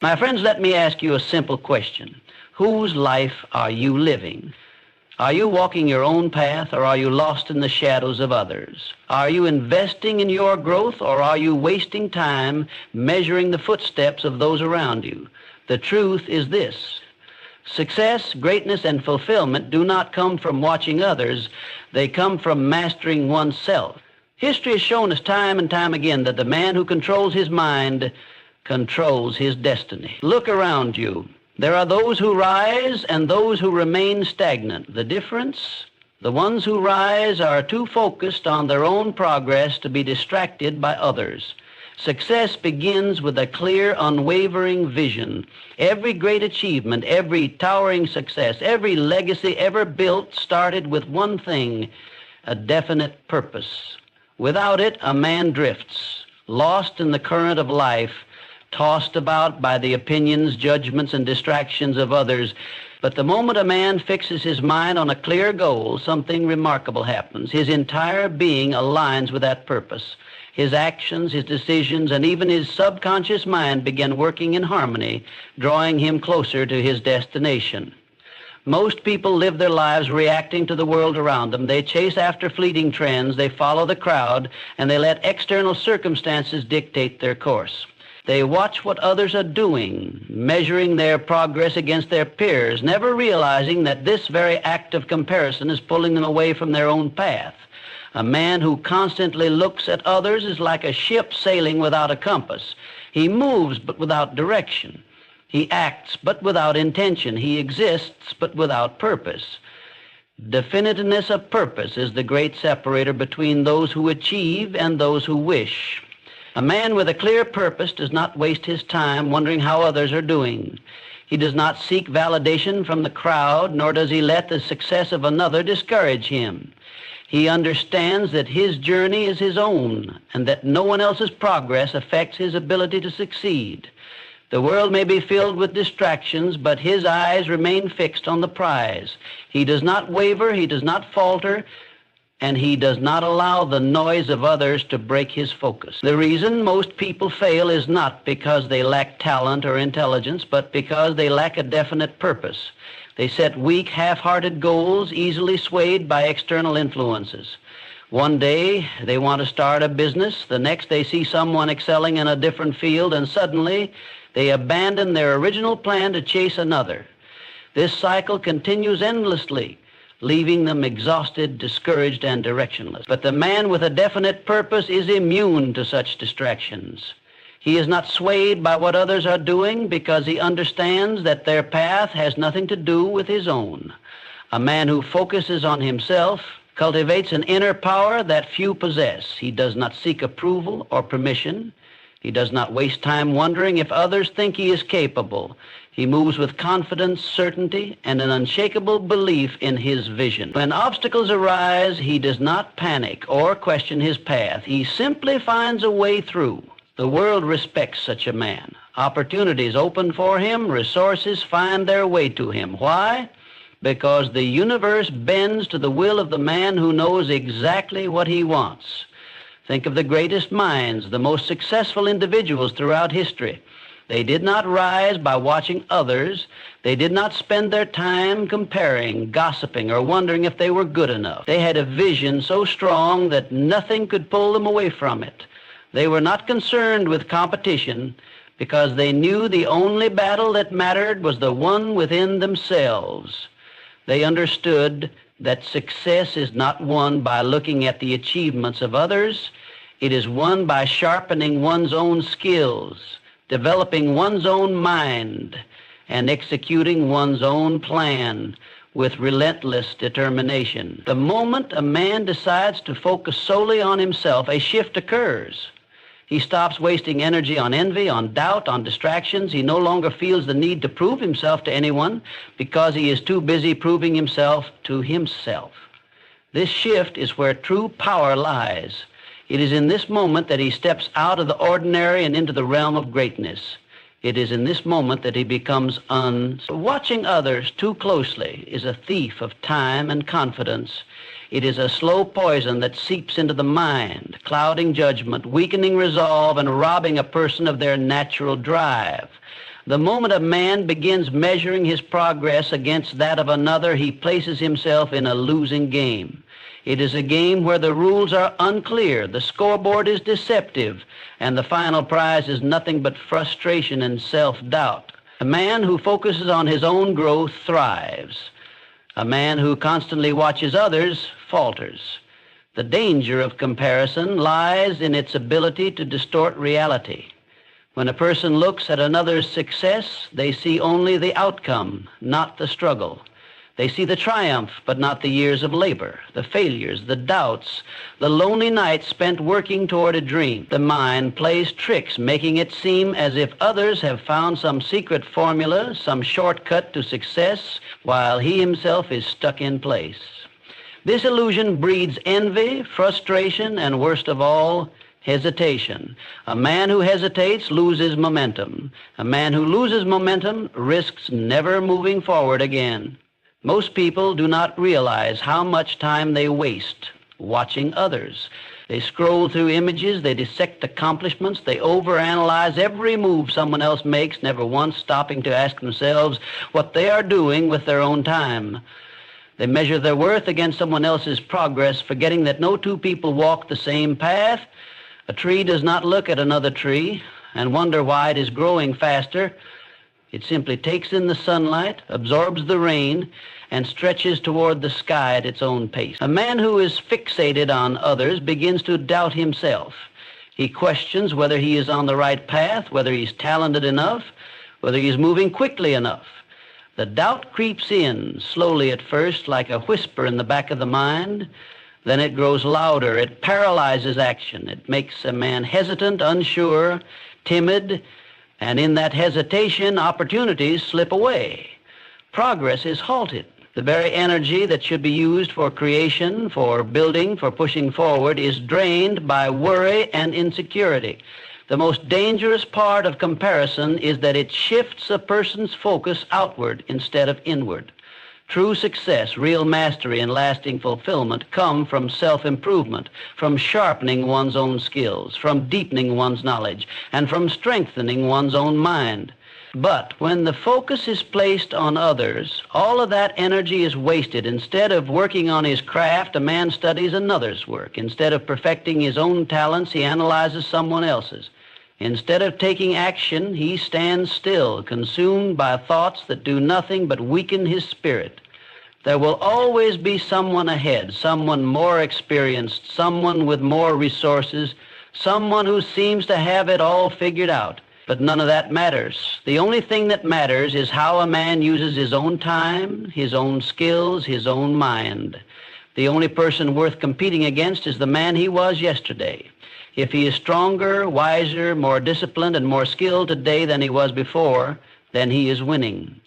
My friends, let me ask you a simple question. Whose life are you living? Are you walking your own path, or are you lost in the shadows of others? Are you investing in your growth, or are you wasting time measuring the footsteps of those around you? The truth is this: success, greatness, and fulfillment do not come from watching others. They come from mastering oneself. History has shown us time and time again that the man who controls his mind controls his destiny. Look around you. There are those who rise and those who remain stagnant. The difference? The ones who rise are too focused on their own progress to be distracted by others. Success begins with a clear, unwavering vision. Every great achievement, every towering success, every legacy ever built started with one thing: a definite purpose. Without it, a man drifts, lost in the current of life, tossed about by the opinions, judgments, and distractions of others. But the moment a man fixes his mind on a clear goal, something remarkable happens. His entire being aligns with that purpose. His actions, his decisions, and even his subconscious mind begin working in harmony, drawing him closer to his destination. Most people live their lives reacting to the world around them. They chase after fleeting trends, they follow the crowd, and they let external circumstances dictate their course. They watch what others are doing, measuring their progress against their peers, never realizing that this very act of comparison is pulling them away from their own path. A man who constantly looks at others is like a ship sailing without a compass. He moves but without direction. He acts but without intention. He exists but without purpose. Definiteness of purpose is the great separator between those who achieve and those who wish. A man with a clear purpose does not waste his time wondering how others are doing. He does not seek validation from the crowd, nor does he let the success of another discourage him. He understands that his journey is his own, and that no one else's progress affects his ability to succeed. The world may be filled with distractions, but his eyes remain fixed on the prize. He does not waver, he does not falter, and he does not allow the noise of others to break his focus. The reason most people fail is not because they lack talent or intelligence, but because they lack a definite purpose. They set weak, half-hearted goals, easily swayed by external influences. One day they want to start a business, the next they see someone excelling in a different field, and suddenly they abandon their original plan to chase another. This cycle continues endlessly, leaving them exhausted, discouraged, and directionless. But the man with a definite purpose is immune to such distractions. He is not swayed by what others are doing because he understands that their path has nothing to do with his own. A man who focuses on himself cultivates an inner power that few possess. He does not seek approval or permission. He does not waste time wondering if others think he is capable. He moves with confidence, certainty, and an unshakable belief in his vision. When obstacles arise, he does not panic or question his path. He simply finds a way through. The world respects such a man. Opportunities open for him. Resources find their way to him. Why? Because the universe bends to the will of the man who knows exactly what he wants. Think of the greatest minds, the most successful individuals throughout history. They did not rise by watching others. They did not spend their time comparing, gossiping, or wondering if they were good enough. They had a vision so strong that nothing could pull them away from it. They were not concerned with competition because they knew the only battle that mattered was the one within themselves. They understood that success is not won by looking at the achievements of others. It is won by sharpening one's own skills, developing one's own mind, and executing one's own plan with relentless determination. The moment a man decides to focus solely on himself, a shift occurs. He stops wasting energy on envy, on doubt, on distractions. He no longer feels the need to prove himself to anyone because he is too busy proving himself to himself. This shift is where true power lies. It is in this moment that he steps out of the ordinary and into the realm of greatness. It is in this moment that he becomes Watching others too closely is a thief of time and confidence. It is a slow poison that seeps into the mind, clouding judgment, weakening resolve, and robbing a person of their natural drive. The moment a man begins measuring his progress against that of another, he places himself in a losing game. It is a game where the rules are unclear, the scoreboard is deceptive, and the final prize is nothing but frustration and self-doubt. A man who focuses on his own growth thrives. A man who constantly watches others falters. The danger of comparison lies in its ability to distort reality. When a person looks at another's success, they see only the outcome, not the struggle. They see the triumph, but not the years of labor, the failures, the doubts, the lonely nights spent working toward a dream. The mind plays tricks, making it seem as if others have found some secret formula, some shortcut to success, while he himself is stuck in place. This illusion breeds envy, frustration, and worst of all, hesitation. A man who hesitates loses momentum. A man who loses momentum risks never moving forward again. Most people do not realize how much time they waste watching others. They scroll through images, they dissect accomplishments, they overanalyze every move someone else makes, never once stopping to ask themselves what they are doing with their own time. They measure their worth against someone else's progress, forgetting that no two people walk the same path. A tree does not look at another tree and wonder why it is growing faster. It simply takes in the sunlight, absorbs the rain, and stretches toward the sky at its own pace. A man who is fixated on others begins to doubt himself. He questions whether he is on the right path, whether he's talented enough, whether he is moving quickly enough. The doubt creeps in, slowly at first, like a whisper in the back of the mind. Then it grows louder. It paralyzes action. It makes a man hesitant, unsure, timid, and in that hesitation, opportunities slip away. Progress is halted. The very energy that should be used for creation, for building, for pushing forward is drained by worry and insecurity. The most dangerous part of comparison is that it shifts a person's focus outward instead of inward. True success, real mastery, and lasting fulfillment come from self-improvement, from sharpening one's own skills, from deepening one's knowledge, and from strengthening one's own mind. But when the focus is placed on others, all of that energy is wasted. Instead of working on his craft, a man studies another's work. Instead of perfecting his own talents, he analyzes someone else's. Instead of taking action, he stands still, consumed by thoughts that do nothing but weaken his spirit. There will always be someone ahead, someone more experienced, someone with more resources, someone who seems to have it all figured out. But none of that matters. The only thing that matters is how a man uses his own time, his own skills, his own mind. The only person worth competing against is the man he was yesterday. If he is stronger, wiser, more disciplined, and more skilled today than he was before, then he is winning.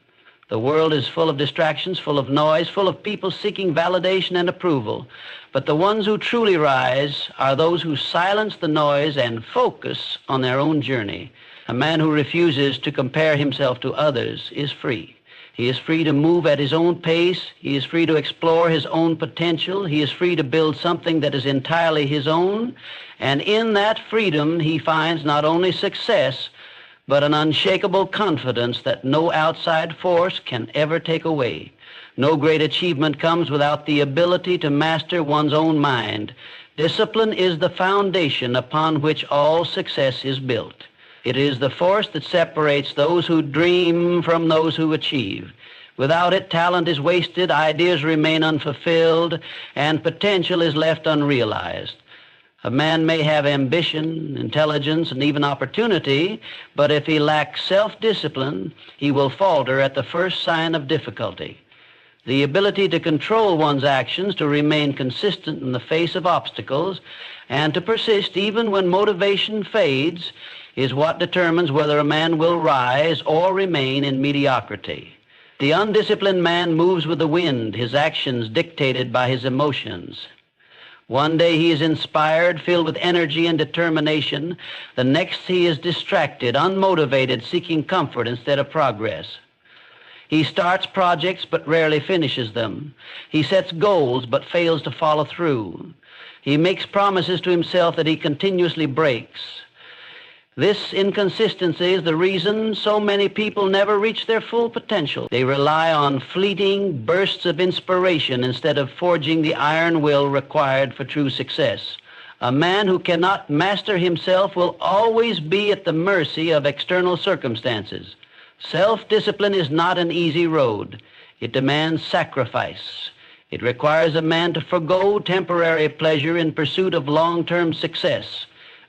The world is full of distractions, full of noise, full of people seeking validation and approval. But the ones who truly rise are those who silence the noise and focus on their own journey. A man who refuses to compare himself to others is free. He is free to move at his own pace. He is free to explore his own potential. He is free to build something that is entirely his own. And in that freedom, he finds not only success, but an unshakable confidence that no outside force can ever take away. No great achievement comes without the ability to master one's own mind. Discipline is the foundation upon which all success is built. It is the force that separates those who dream from those who achieve. Without it, talent is wasted, ideas remain unfulfilled, and potential is left unrealized. A man may have ambition, intelligence, and even opportunity, but if he lacks self-discipline, he will falter at the first sign of difficulty. The ability to control one's actions, to remain consistent in the face of obstacles, and to persist even when motivation fades, is what determines whether a man will rise or remain in mediocrity. The undisciplined man moves with the wind, his actions dictated by his emotions. One day he is inspired, filled with energy and determination. The next he is distracted, unmotivated, seeking comfort instead of progress. He starts projects but rarely finishes them. He sets goals but fails to follow through. He makes promises to himself that he continuously breaks. This inconsistency is the reason so many people never reach their full potential. They rely on fleeting bursts of inspiration instead of forging the iron will required for true success. A man who cannot master himself will always be at the mercy of external circumstances. Self-discipline is not an easy road. It demands sacrifice. It requires a man to forgo temporary pleasure in pursuit of long-term success.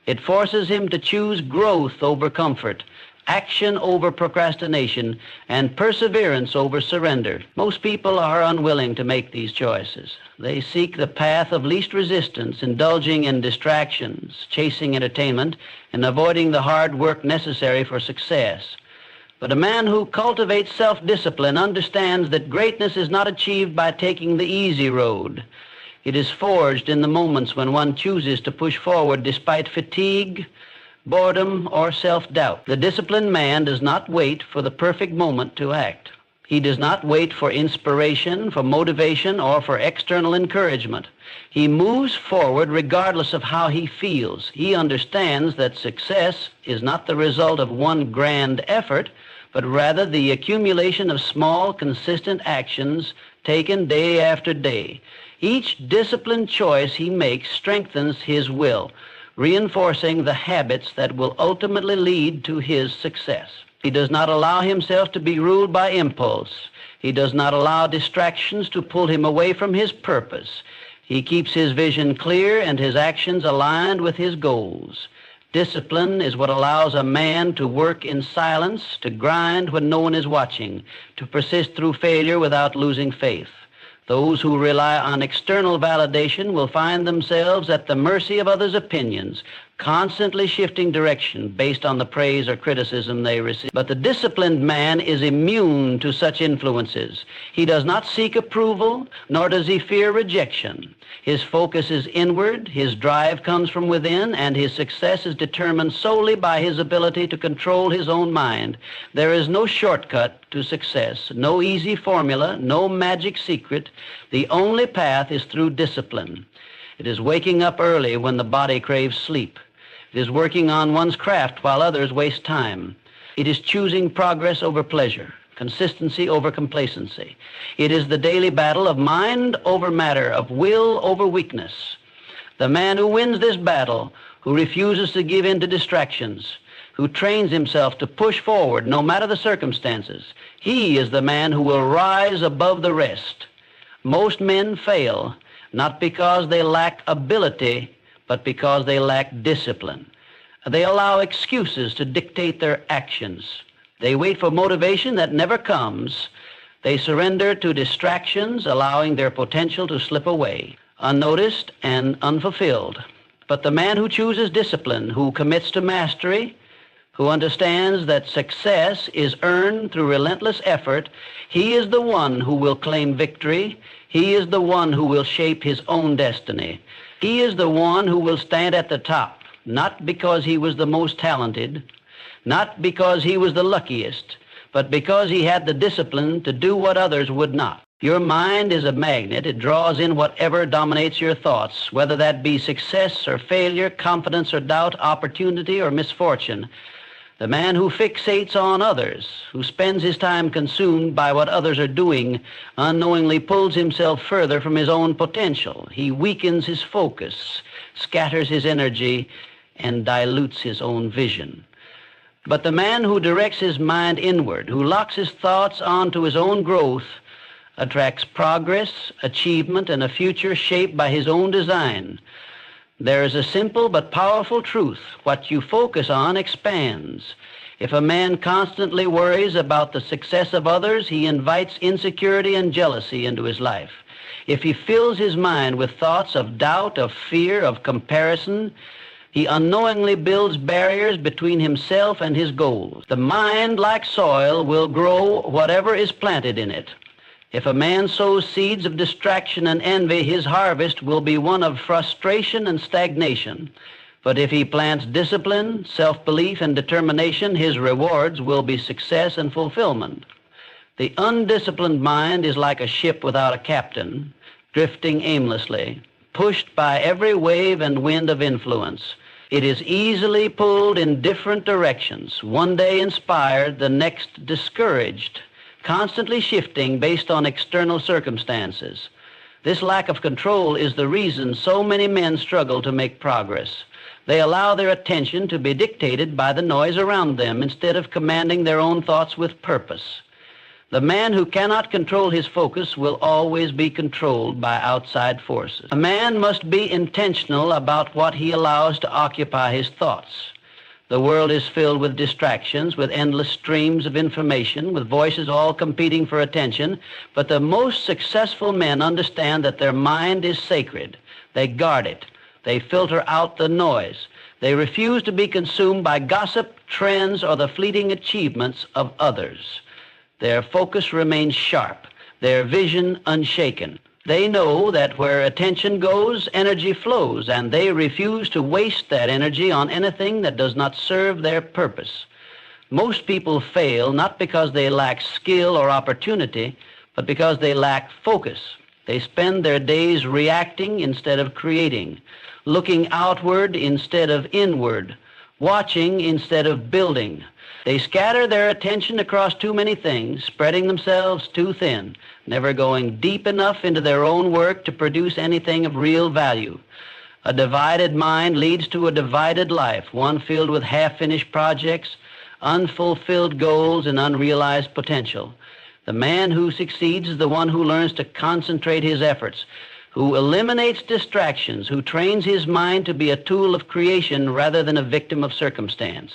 It forces him to choose growth over comfort, action over procrastination, and perseverance over surrender. Most people are unwilling to make these choices. They seek the path of least resistance, indulging in distractions, chasing entertainment, and avoiding the hard work necessary for success. But a man who cultivates self-discipline understands that greatness is not achieved by taking the easy road. It is forged in the moments when one chooses to push forward despite fatigue, boredom, or self-doubt. The disciplined man does not wait for the perfect moment to act. He does not wait for inspiration, for motivation, or for external encouragement. He moves forward regardless of how he feels. He understands that success is not the result of one grand effort, but rather the accumulation of small, consistent actions taken day after day. Each disciplined choice he makes strengthens his will, reinforcing the habits that will ultimately lead to his success. He does not allow himself to be ruled by impulse. He does not allow distractions to pull him away from his purpose. He keeps his vision clear and his actions aligned with his goals. Discipline is what allows a man to work in silence, to grind when no one is watching, to persist through failure without losing faith. Those who rely on external validation will find themselves at the mercy of others' opinions, constantly shifting direction based on the praise or criticism they receive. But the disciplined man is immune to such influences. He does not seek approval, nor does he fear rejection. His focus is inward, his drive comes from within, and his success is determined solely by his ability to control his own mind. There is no shortcut to success, no easy formula, no magic secret. The only path is through discipline. It is waking up early when the body craves sleep. It is working on one's craft while others waste time. It is choosing progress over pleasure, consistency over complacency. It is the daily battle of mind over matter, of will over weakness. The man who wins this battle, who refuses to give in to distractions, who trains himself to push forward no matter the circumstances, he is the man who will rise above the rest. Most men fail, not because they lack ability, but because they lack discipline. They allow excuses to dictate their actions. They wait for motivation that never comes. They surrender to distractions, allowing their potential to slip away, unnoticed and unfulfilled. But the man who chooses discipline, who commits to mastery, who understands that success is earned through relentless effort, he is the one who will claim victory. He is the one who will shape his own destiny. He is the one who will stand at the top, not because he was the most talented, not because he was the luckiest, but because he had the discipline to do what others would not. Your mind is a magnet. It draws in whatever dominates your thoughts, whether that be success or failure, confidence or doubt, opportunity or misfortune. The man who fixates on others, who spends his time consumed by what others are doing, unknowingly pulls himself further from his own potential. He weakens his focus, scatters his energy, and dilutes his own vision. But the man who directs his mind inward, who locks his thoughts onto his own growth, attracts progress, achievement, and a future shaped by his own design. There is a simple but powerful truth. What you focus on expands. If a man constantly worries about the success of others, he invites insecurity and jealousy into his life. If he fills his mind with thoughts of doubt, of fear, of comparison, he unknowingly builds barriers between himself and his goals. The mind, like soil, will grow whatever is planted in it. If a man sows seeds of distraction and envy, his harvest will be one of frustration and stagnation. But if he plants discipline, self-belief, and determination, his rewards will be success and fulfillment. The undisciplined mind is like a ship without a captain, drifting aimlessly, pushed by every wave and wind of influence. It is easily pulled in different directions, one day inspired, the next discouraged, constantly shifting based on external circumstances. This lack of control is the reason so many men struggle to make progress. They allow their attention to be dictated by the noise around them instead of commanding their own thoughts with purpose. The man who cannot control his focus will always be controlled by outside forces. A man must be intentional about what he allows to occupy his thoughts. The world is filled with distractions, with endless streams of information, with voices all competing for attention, but the most successful men understand that their mind is sacred. They guard it. They filter out the noise. They refuse to be consumed by gossip, trends, or the fleeting achievements of others. Their focus remains sharp, their vision unshaken. They know that where attention goes, energy flows, and they refuse to waste that energy on anything that does not serve their purpose. Most people fail not because they lack skill or opportunity, but because they lack focus. They spend their days reacting instead of creating, looking outward instead of inward, watching instead of building. They scatter their attention across too many things, spreading themselves too thin, never going deep enough into their own work to produce anything of real value. A divided mind leads to a divided life, one filled with half-finished projects, unfulfilled goals, and unrealized potential. The man who succeeds is the one who learns to concentrate his efforts, who eliminates distractions, who trains his mind to be a tool of creation rather than a victim of circumstance.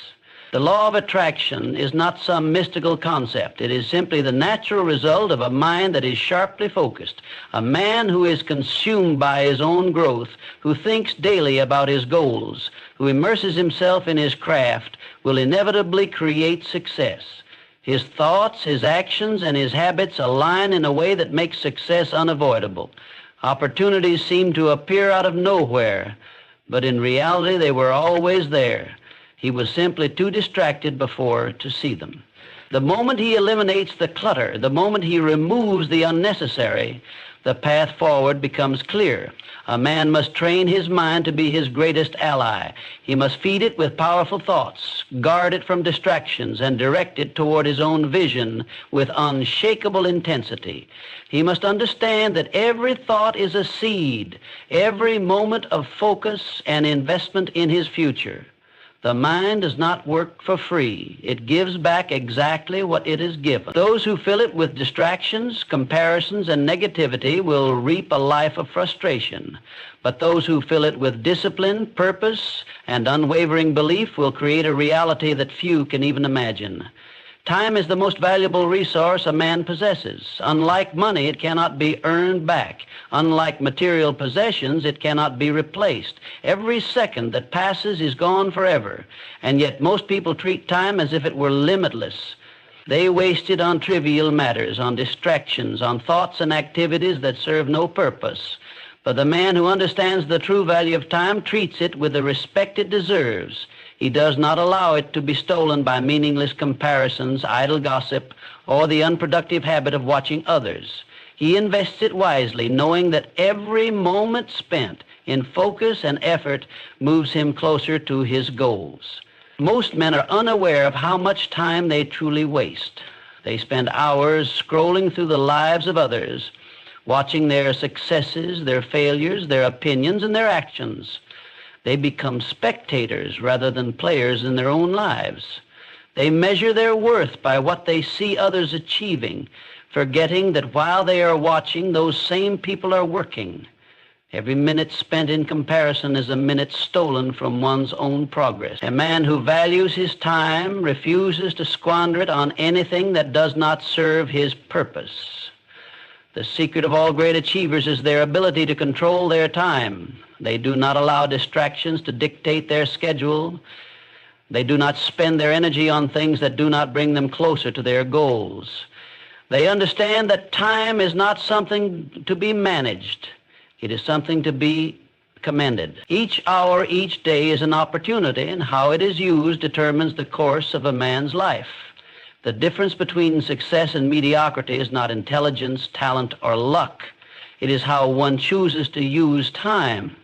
The law of attraction is not some mystical concept. It is simply the natural result of a mind that is sharply focused. A man who is consumed by his own growth, who thinks daily about his goals, who immerses himself in his craft, will inevitably create success. His thoughts, his actions, and his habits align in a way that makes success unavoidable. Opportunities seem to appear out of nowhere, but in reality they were always there. He was simply too distracted before to see them. The moment he eliminates the clutter, the moment he removes the unnecessary, the path forward becomes clear. A man must train his mind to be his greatest ally. He must feed it with powerful thoughts, guard it from distractions, and direct it toward his own vision with unshakable intensity. He must understand that every thought is a seed, every moment of focus and investment in his future. The mind does not work for free. It gives back exactly what it is given. Those who fill it with distractions, comparisons, and negativity will reap a life of frustration. But those who fill it with discipline, purpose, and unwavering belief will create a reality that few can even imagine. Time is the most valuable resource a man possesses. Unlike money, it cannot be earned back. Unlike material possessions, it cannot be replaced. Every second that passes is gone forever, and yet most people treat time as if it were limitless. They waste it on trivial matters, on distractions, on thoughts and activities that serve no purpose. But the man who understands the true value of time treats it with the respect it deserves. He does not allow it to be stolen by meaningless comparisons, idle gossip, or the unproductive habit of watching others. He invests it wisely, knowing that every moment spent in focus and effort moves him closer to his goals. Most men are unaware of how much time they truly waste. They spend hours scrolling through the lives of others, watching their successes, their failures, their opinions, and their actions. They become spectators rather than players in their own lives. They measure their worth by what they see others achieving, forgetting that while they are watching, those same people are working. Every minute spent in comparison is a minute stolen from one's own progress. A man who values his time refuses to squander it on anything that does not serve his purpose. The secret of all great achievers is their ability to control their time. They do not allow distractions to dictate their schedule. They do not spend their energy on things that do not bring them closer to their goals. They understand that time is not something to be managed. It is something to be commended. Each hour, each day is an opportunity, and how it is used determines the course of a man's life. The difference between success and mediocrity is not intelligence, talent, or luck. It is how one chooses to use time.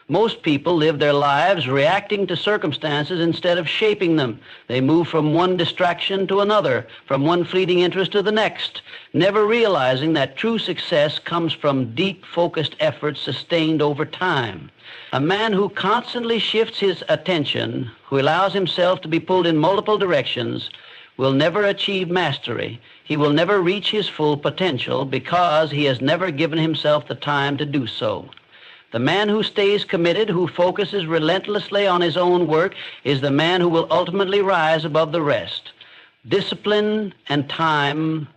Most people live their lives reacting to circumstances instead of shaping them. They move from one distraction to another, from one fleeting interest to the next, never realizing that true success comes from deep, focused efforts sustained over time. A man who constantly shifts his attention, who allows himself to be pulled in multiple directions, will never achieve mastery. He will never reach his full potential because he has never given himself the time to do so. The man who stays committed, who focuses relentlessly on his own work, is the man who will ultimately rise above the rest. Discipline and time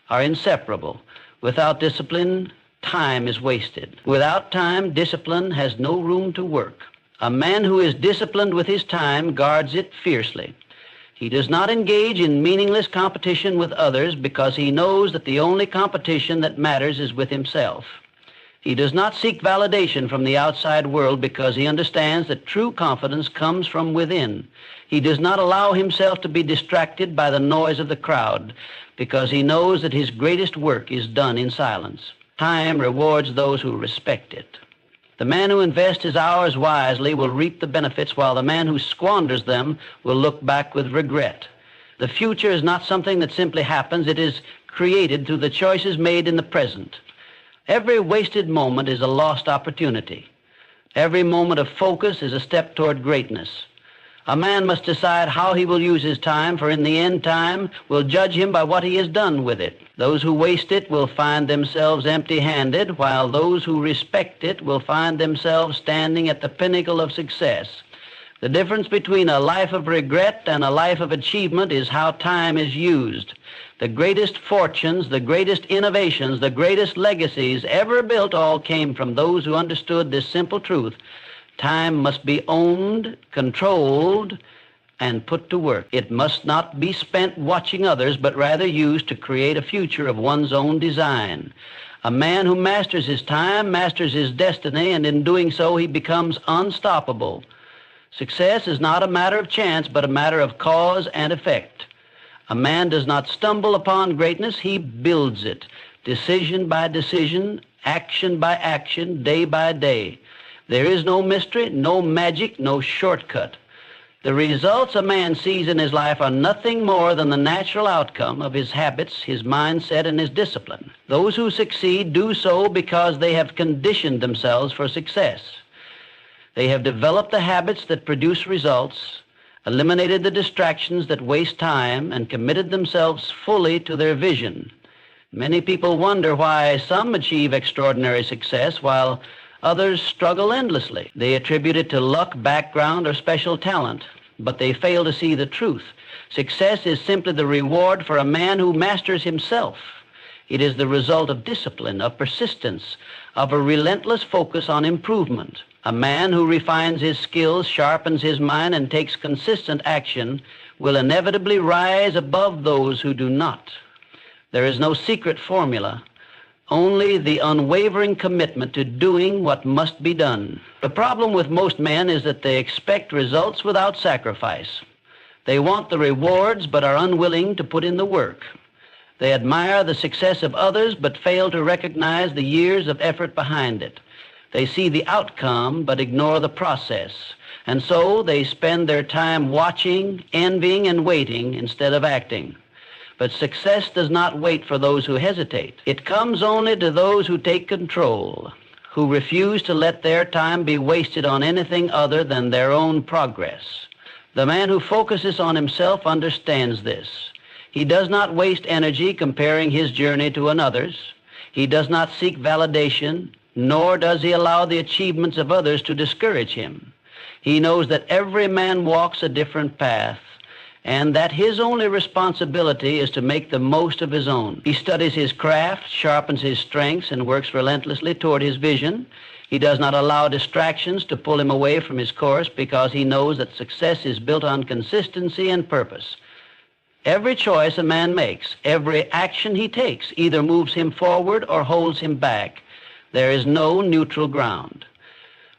are inseparable. Without discipline, time is wasted. Without time, discipline has no room to work. A man who is disciplined with his time guards it fiercely. He does not engage in meaningless competition with others because he knows that the only competition that matters is with himself. He does not seek validation from the outside world because he understands that true confidence comes from within. He does not allow himself to be distracted by the noise of the crowd because he knows that his greatest work is done in silence. Time rewards those who respect it. The man who invests his hours wisely will reap the benefits, while the man who squanders them will look back with regret. The future is not something that simply happens. It is created through the choices made in the present. Every wasted moment is a lost opportunity. Every moment of focus is a step toward greatness. A man must decide how he will use his time, for in the end, time will judge him by what he has done with it. Those who waste it will find themselves empty-handed, while those who respect it will find themselves standing at the pinnacle of success. The difference between a life of regret and a life of achievement is how time is used. The greatest fortunes, the greatest innovations, the greatest legacies ever built all came from those who understood this simple truth. Time must be owned, controlled, and put to work. It must not be spent watching others, but rather used to create a future of one's own design. A man who masters his time masters his destiny, and in doing so he becomes unstoppable. Success is not a matter of chance, but a matter of cause and effect. A man does not stumble upon greatness, he builds it, decision by decision, action by action, day by day. There is no mystery, no magic, no shortcut. The results a man sees in his life are nothing more than the natural outcome of his habits, his mindset, and his discipline. Those who succeed do so because they have conditioned themselves for success. They have developed the habits that produce results, eliminated the distractions that waste time, and committed themselves fully to their vision. Many people wonder why some achieve extraordinary success while others struggle endlessly. They attribute it to luck, background, or special talent, but they fail to see the truth. Success is simply the reward for a man who masters himself. It is the result of discipline, of persistence, of a relentless focus on improvement. A man who refines his skills, sharpens his mind, and takes consistent action will inevitably rise above those who do not. There is no secret formula, only the unwavering commitment to doing what must be done. The problem with most men is that they expect results without sacrifice. They want the rewards but are unwilling to put in the work. They admire the success of others but fail to recognize the years of effort behind it. They see the outcome but ignore the process. And so they spend their time watching, envying, and waiting instead of acting. But success does not wait for those who hesitate. It comes only to those who take control, who refuse to let their time be wasted on anything other than their own progress. The man who focuses on himself understands this. He does not waste energy comparing his journey to another's. He does not seek validation, nor does he allow the achievements of others to discourage him. He knows that every man walks a different path, and that his only responsibility is to make the most of his own. He studies his craft, sharpens his strengths, and works relentlessly toward his vision. He does not allow distractions to pull him away from his course because he knows that success is built on consistency and purpose. Every choice a man makes, every action he takes, either moves him forward or holds him back. There is no neutral ground.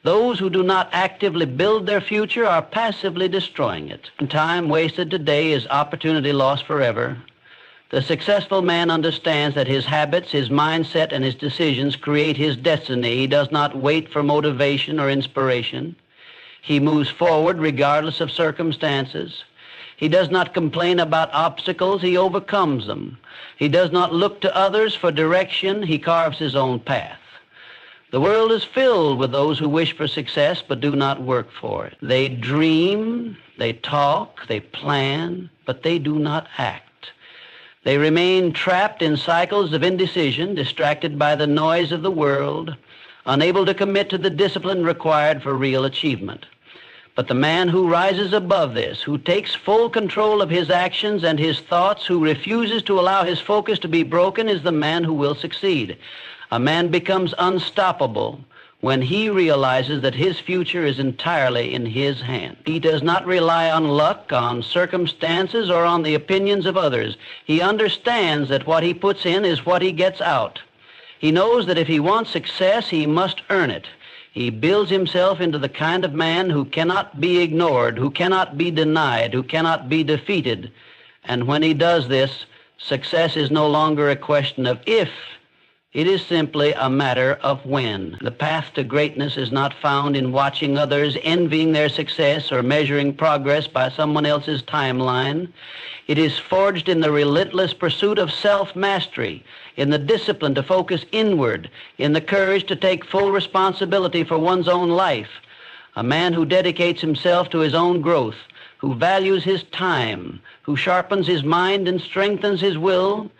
Those who do not actively build their future are passively destroying it. Time wasted today is opportunity lost forever. The successful man understands that his habits, his mindset, and his decisions create his destiny. He does not wait for motivation or inspiration. He moves forward regardless of circumstances. He does not complain about obstacles. He overcomes them. He does not look to others for direction. He carves his own path. The world is filled with those who wish for success but do not work for it. They dream, they talk, they plan, but they do not act. They remain trapped in cycles of indecision, distracted by the noise of the world, unable to commit to the discipline required for real achievement. But the man who rises above this, who takes full control of his actions and his thoughts, who refuses to allow his focus to be broken, is the man who will succeed. A man becomes unstoppable when he realizes that his future is entirely in his hand. He does not rely on luck, on circumstances, or on the opinions of others. He understands that what he puts in is what he gets out. He knows that if he wants success, he must earn it. He builds himself into the kind of man who cannot be ignored, who cannot be denied, who cannot be defeated. And when he does this, success is no longer a question of if, it is simply a matter of when. The path to greatness is not found in watching others, envying their success, or measuring progress by someone else's timeline. It is forged in the relentless pursuit of self-mastery, in the discipline to focus inward, in the courage to take full responsibility for one's own life. A man who dedicates himself to his own growth, who values his time, who sharpens his mind and strengthens his will,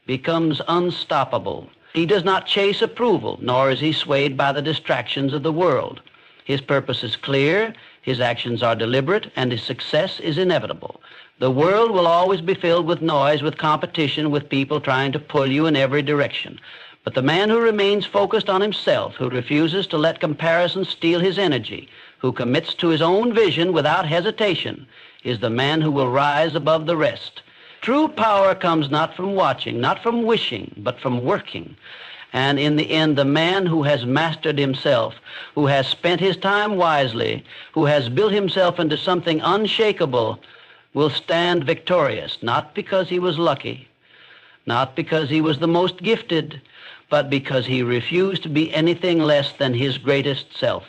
becomes unstoppable. He does not chase approval, nor is he swayed by the distractions of the world. His purpose is clear, his actions are deliberate, and his success is inevitable. The world will always be filled with noise, with competition, with people trying to pull you in every direction. But the man who remains focused on himself, who refuses to let comparison steal his energy, who commits to his own vision without hesitation, is the man who will rise above the rest. True power comes not from watching, not from wishing, but from working. And in the end, the man who has mastered himself, who has spent his time wisely, who has built himself into something unshakable, will stand victorious, not because he was lucky, not because he was the most gifted, but because he refused to be anything less than his greatest self.